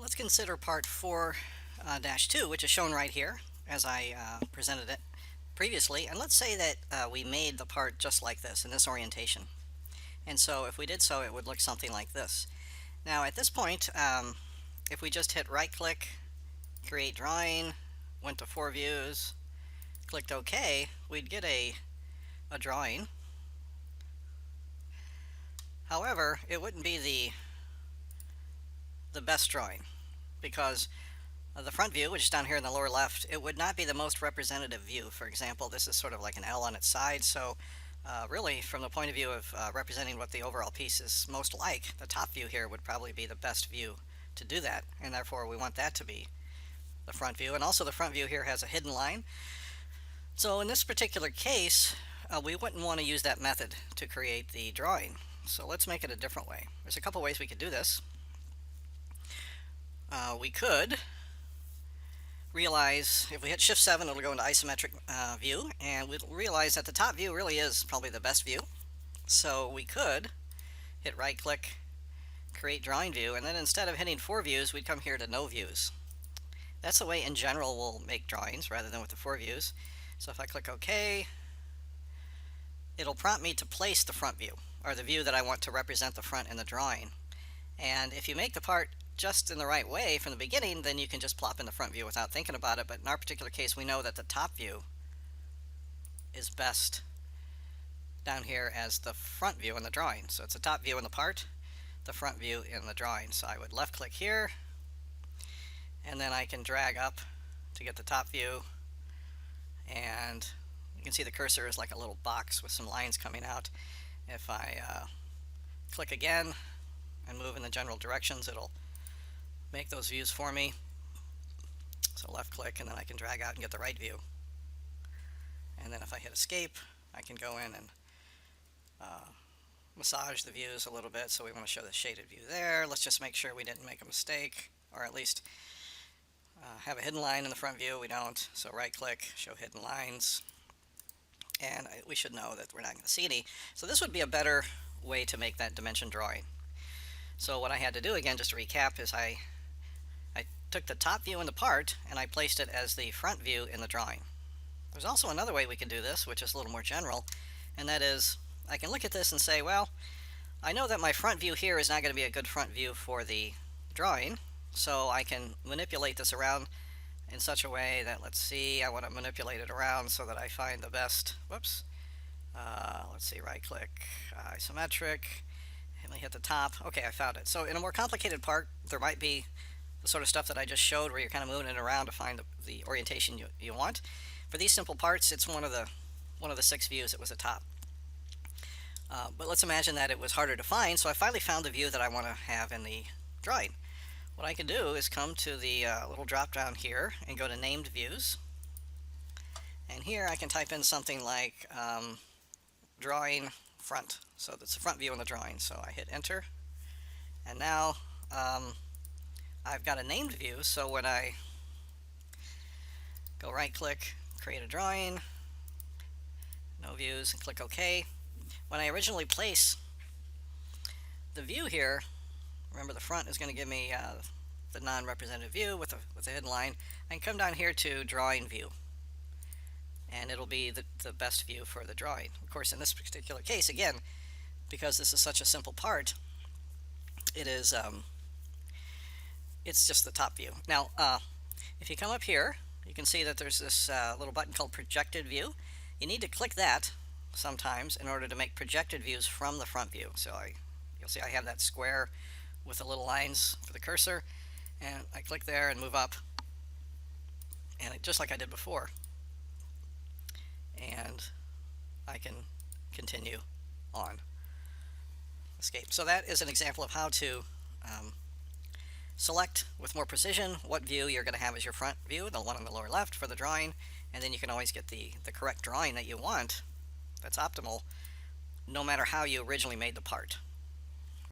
Let's consider part 4-2, which is shown right here as I presented it previously. And let's say that we made the part just like this in this orientation. And so if we did so, it would look something like this. Now at this point, if we just hit right click, create drawing, went to 4 views, clicked OK, we'd get a drawing. However, it wouldn't be the best drawing because the front view, which is down here in the lower left, it would not be the most representative view. For example, this is sort of like an L on its side, so really from the point of view of representing what the overall piece is most like, the top view here would probably be the best view to do that, and therefore we want that to be the front view. And also the front view here has a hidden line. So in this particular case, we wouldn't want to use that method to create the drawing. So let's make it a different way. There's a couple ways we could do this. We could realize if we hit Shift 7, it'll go into isometric view, and we'll realize that the top view really is probably the best view. So we could hit right click, create drawing view, and then instead of hitting 4 views, we'd come here to no views. That's the way in general we'll make drawings rather than with the 4 views. So if I click OK, it'll prompt me to place the front view, or the view that I want to represent the front in the drawing. And if you make the part just in the right way from the beginning, then you can just plop in the front view without thinking about it. But in our particular case, we know that the top view is best down here as the front view in the drawing. So it's the top view in the part, the front view in the drawing. So I would left click here, and then I can drag up to get the top view, and you can see the cursor is like a little box with some lines coming out. If I click again and move in the general directions, it'll make those views for me. So left click, and then I can drag out and get the right view. And then if I hit escape, I can go in and massage the views a little bit. So we want to show the shaded view there. Let's just make sure we didn't make a mistake, or at least have a hidden line in the front view. We don't. So right click, show hidden lines, and we should know that we're not going to see any. So this would be a better way to make that dimension drawing. So what I had to do, again, just to recap, is I took the top view in the part and I placed it as the front view in the drawing. There's also another way we can do this, which is a little more general, and that is I can look at this and say, well, I know that my front view here is not going to be a good front view for the drawing, so I can manipulate this around in such a way that, let's see, I want to manipulate it around so that I find the best, whoops, let's see, right click, isometric, and I hit the top. Okay, I found it. So in a more complicated part, there might be the sort of stuff that I just showed where you're kind of moving it around to find the orientation you want. For these simple parts, it's one of the 6 views that was the top. But let's imagine that it was harder to find, so I finally found the view that I want to have in the drawing. What I can do is come to the little drop down here and go to named views, and here I can type in something like drawing front. So that's the front view in the drawing. So I hit enter, and now I've got a named view. So when I go right click, create a drawing, no views, and click OK, when I originally place the view here, remember the front is going to give me the non-representative view with a hidden line. I can come down here to drawing view, and it'll be the best view for the drawing. Of course, in this particular case, again, because this is such a simple part, it is it's just the top view. Now if you come up here, you can see that there's this little button called projected view. You need to click that sometimes in order to make projected views from the front view. So you'll see I have that square with the little lines for the cursor, and I click there and move up, and just like I did before, and I can continue on. Escape. So that is an example of how to select with more precision what view you're going to have as your front view, the one on the lower left for the drawing, and then you can always get the correct drawing that you want that's optimal no matter how you originally made the part.